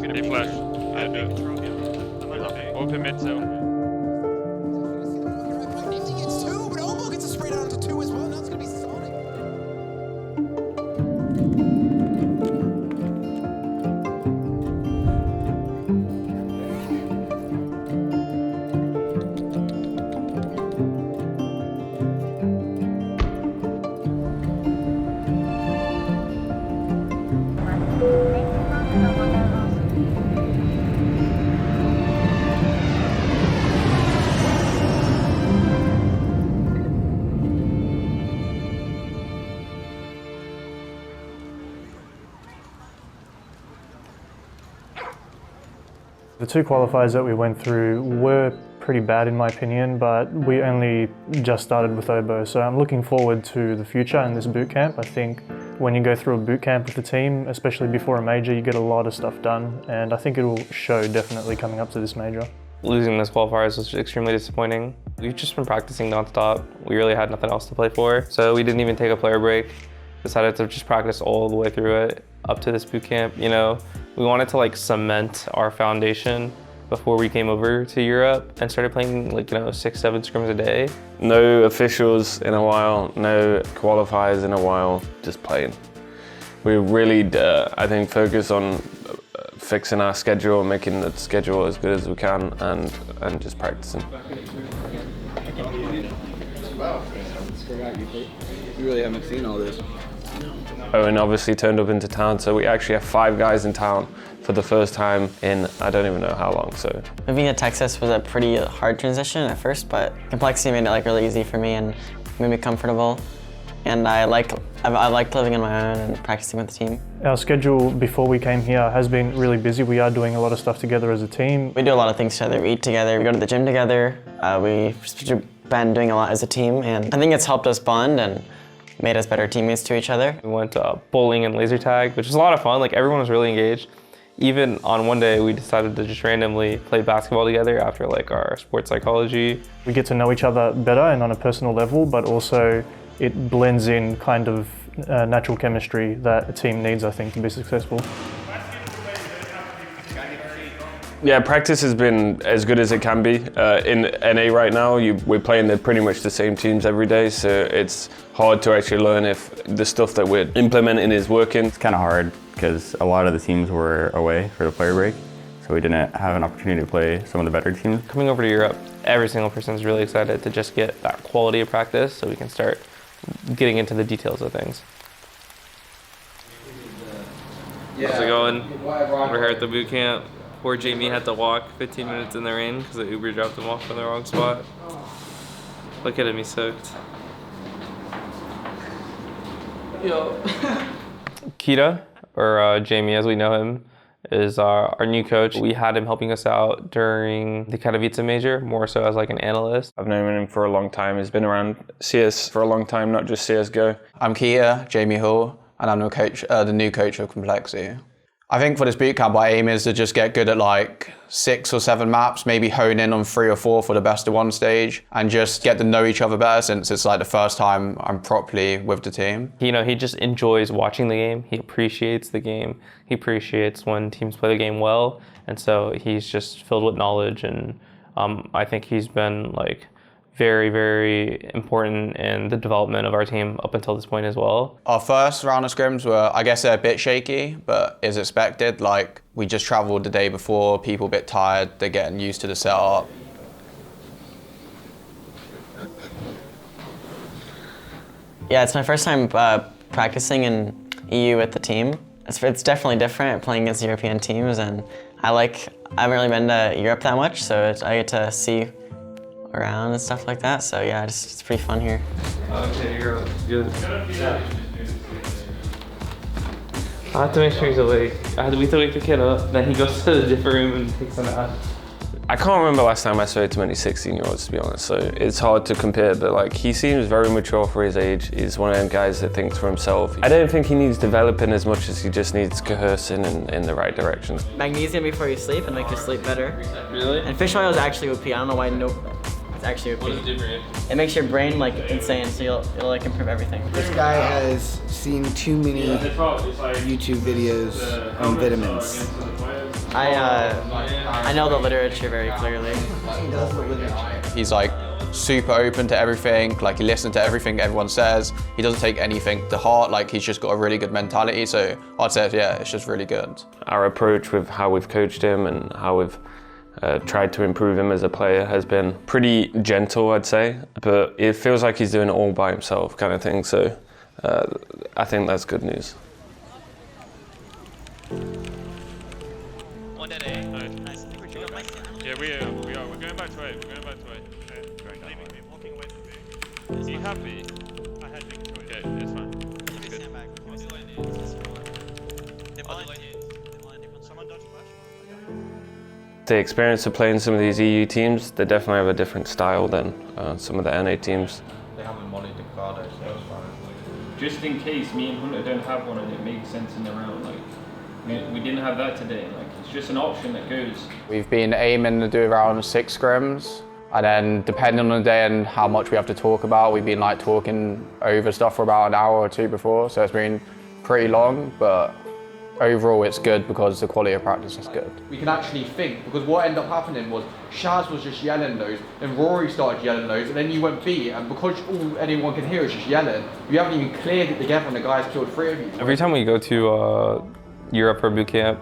Gonna be flash. I do. Open mid cell. Nifty gets two, but Omo gets a spray down to two as well. Now it's gonna be Sonic. The two qualifiers that we went through were pretty bad in my opinion, but we only just started with Obo, so I'm looking forward to the future and this boot camp. I think when you go through a boot camp with the team, especially before a major, you get a lot of stuff done, and I think it will show definitely coming up to this major. Losing those qualifiers was extremely disappointing. We've just been practicing nonstop. We really had nothing else to play for, so we didn't even take a player break. Decided to just practice all the way through it up to this boot camp. You know, we wanted to like cement our foundation before we came over to Europe and started playing like, 6-7 scrims a day. No officials in a while, no qualifiers in a while, just playing. We really, I think, focus on fixing our schedule, making the schedule as good as we can, and just practicing. Wow, we really haven't seen all this. Owen obviously turned up into town, so we actually have 5 guys in town for the first time in I don't even know how long. So moving to Texas was a pretty hard transition at first, but complexity made it like really easy for me and made me comfortable. And I liked living on my own and practicing with the team. Our schedule before we came here has been really busy. We are doing a lot of stuff together as a team. We do a lot of things together. We eat together, we go to the gym together. We've been doing a lot as a team, and I think it's helped us bond and made us better teammates to each other. We went bowling and laser tag, which was a lot of fun. Like, everyone was really engaged. Even on one day, we decided to just randomly play basketball together after like our sports psychology. We get to know each other better and on a personal level, but also it blends in kind of natural chemistry that a team needs, I think, to be successful. yeah, practice has been as good as it can be. In NA right now, we're playing pretty much the same teams every day, so it's hard to actually learn if the stuff that we're implementing is working. It's kind of hard because a lot of the teams were away for the player break, so we didn't have an opportunity to play some of the better teams. Coming over to Europe, every single person is really excited to just get that quality of practice so we can start getting into the details of things. How's it going? We're here at the boot camp. Poor Jamie had to walk 15 minutes in the rain because the Uber dropped him off in the wrong spot. Look at him, he's soaked. Yo. Keita, or Jamie as we know him, is our new coach. We had him helping us out during the Katowice Major, more so as like an analyst. I've known him for a long time. He's been around CS for a long time, not just CSGO. I'm Keita, Jamie Hall, and I'm the new coach of Complexity. I think for this bootcamp, my aim is to just get good at like 6 or 7 maps, maybe hone in on 3 or 4 for the best of one stage, and just get to know each other better since it's like the first time I'm properly with the team. You know, he just enjoys watching the game. He appreciates the game. He appreciates when teams play the game well, and so he's just filled with knowledge. And I think he's been like very, very important in the development of our team up until this point as well. Our first round of scrims were, I guess, they're a bit shaky, but as expected. Like, we just traveled the day before, people a bit tired, they're getting used to the setup. Yeah, it's my first time practicing in EU with the team. It's definitely different playing against European teams, and I haven't really been to Europe that much, so I get to see around and stuff like that. So yeah, it's pretty fun here. Okay, you're good. I have to make sure he's awake. We have to wake the kid up, then he goes to the different room and takes a nap. I can't remember last time I spoke to many 16-year-olds, to be honest, so it's hard to compare, but like, he seems very mature for his age. He's one of them guys that thinks for himself. I don't think he needs developing as much as he just needs cohesion in the right direction. Magnesium before you sleep and make you sleep better. Really? And fish oil is actually OP. I don't know why It's actually OP. What does it do for you? It makes your brain like insane, so you'll like improve everything. This guy has seen too many YouTube videos on vitamins. I know the literature very clearly. He's like super open to everything, like he listens to everything everyone says. He doesn't take anything to heart, like he's just got a really good mentality. So I'd say, yeah, it's just really good. Our approach with how we've coached him and how we've tried to improve him as a player has been pretty gentle, I'd say, but it feels like he's doing it all by himself kind of thing, so I think that's good news. Yeah, we are. We're going back to A. We're going back to A. Is he happy? I had big choice. Okay, it's fine. It's good. The experience of playing some of these EU teams, they definitely have a different style than some of the NA teams. They haven't mollied the Cardo, so that's fine. Just in case me and Hunter don't have one and it makes sense in the round, like we didn't have that today. Like it's just an option that goes. We've been aiming to do around 6 scrims, and then depending on the day and how much we have to talk about, we've been like talking over stuff for about an hour or 2 before, so it's been pretty long, but overall it's good because the quality of practice is good. We can actually think, because what ended up happening was Shaz was just yelling those, then Rory started yelling those, and then you went B, and because all anyone can hear is just yelling, you haven't even cleared it together and the guys killed 3 of you. Every time we go to Europe for boot camp,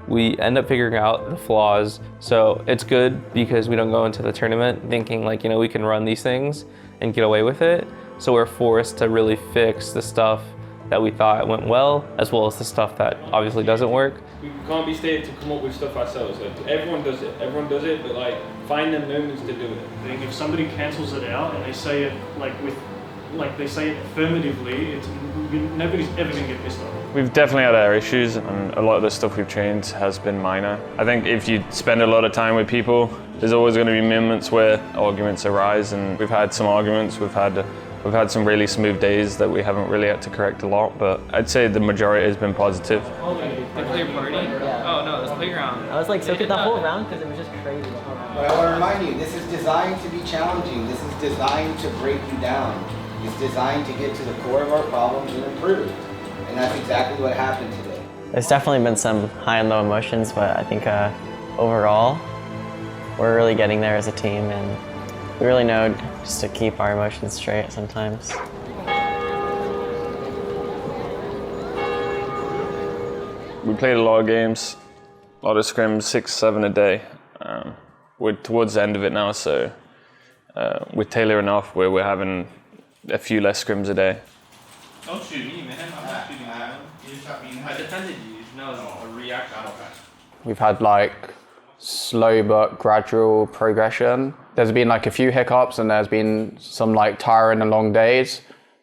we end up figuring out the flaws. So it's good because we don't go into the tournament thinking like, we can run these things and get away with it. So we're forced to really fix the stuff that we thought went well, as well as the stuff that obviously doesn't work. We can't be scared to come up with stuff ourselves. Like everyone does it, but like find the moments to do it. I think if somebody cancels it out and they say it they say it affirmatively, nobody's ever going to get pissed off. We've definitely had our issues, and a lot of the stuff we've changed has been minor. I think if you spend a lot of time with people, there's always going to be moments where arguments arise, and we've had some arguments. We've had some really smooth days that we haven't really had to correct a lot, but I'd say the majority has been positive. The clear party? Oh no, it was playground. I was like soaking the whole round because it was just crazy the whole round. But I want to remind you, this is designed to be challenging. This is designed to break you down. It's designed to get to the core of our problems and improve. And that's exactly what happened today. There's definitely been some high and low emotions, but I think overall, we're really getting there as a team, and we really know just to keep our emotions straight sometimes. We played a lot of games, a lot of scrims, 6, 7 a day. We're towards the end of it now, so with Taylor and off, we're having a few less scrims a day. Don't shoot me, man. I'm not shooting you. I defended you. No, a reaction. We've had like slow but gradual progression. There's been like a few hiccups and there's been some like tiring and long days,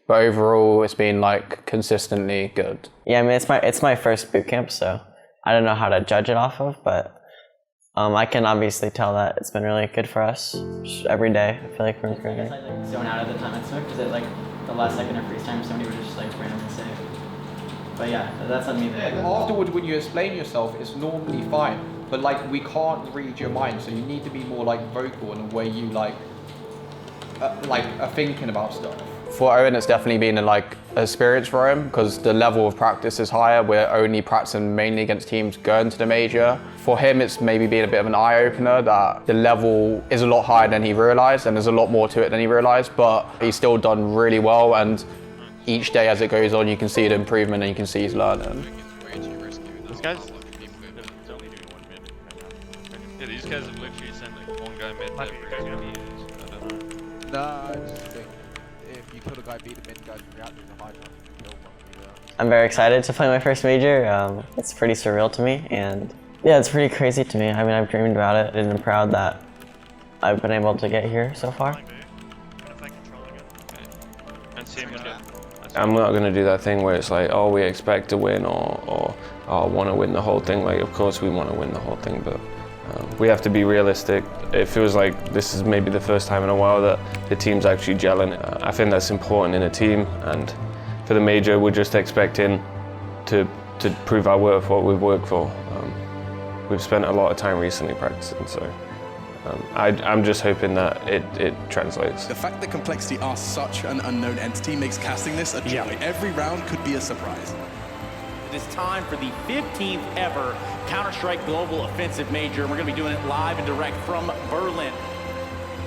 but overall it's been like consistently good. Yeah, I mean it's my first boot camp, so I don't know how to judge it off of, but I can obviously tell that it's been really good for us. Just every day, I feel like we're improving. I like zone out at the time I took, because it like the last second of freeze time, somebody would just like randomly say. But yeah, that's on me there. Afterwards, when you explain yourself, it's normally fine, but like we can't read your mind, so you need to be more like vocal in the way you like are thinking about stuff. For Owen, it's definitely been an experience for him because the level of practice is higher. We're only practicing mainly against teams going to the major. For him, it's maybe been a bit of an eye-opener that the level is a lot higher than he realised, and there's a lot more to it than he realised, but he's still done really well, and each day as it goes on, you can see the improvement and you can see he's learning. This guy's only doing 1 minute right now. Yeah, these guys have literally sent like 1 guy mid to every years. I don't know. Nah, I just think if you kill the guy, beat the mid guy, there's a high chance you kill one. I'm very excited to play my first major. It's pretty surreal to me, and yeah, it's pretty crazy to me. I mean, I've dreamed about it, and I'm proud that I've been able to get here so far. I'm not going to do that thing where it's like, oh, we expect to win or oh, want to win the whole thing. Like, of course we want to win the whole thing, but we have to be realistic. It feels like this is maybe the first time in a while that the team's actually gelling. I think that's important in a team, and for the major, we're just expecting to prove our worth, what we've worked for. We've spent a lot of time recently practicing, so I'm just hoping that it translates. The fact that Complexity are such an unknown entity makes casting this a joy. Every round could be a surprise. It is time for the 15th ever Counter-Strike Global Offensive Major. We're going to be doing it live and direct from Berlin.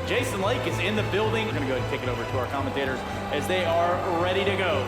Jason Lake is in the building. We're going to go ahead and kick it over to our commentators as they are ready to go.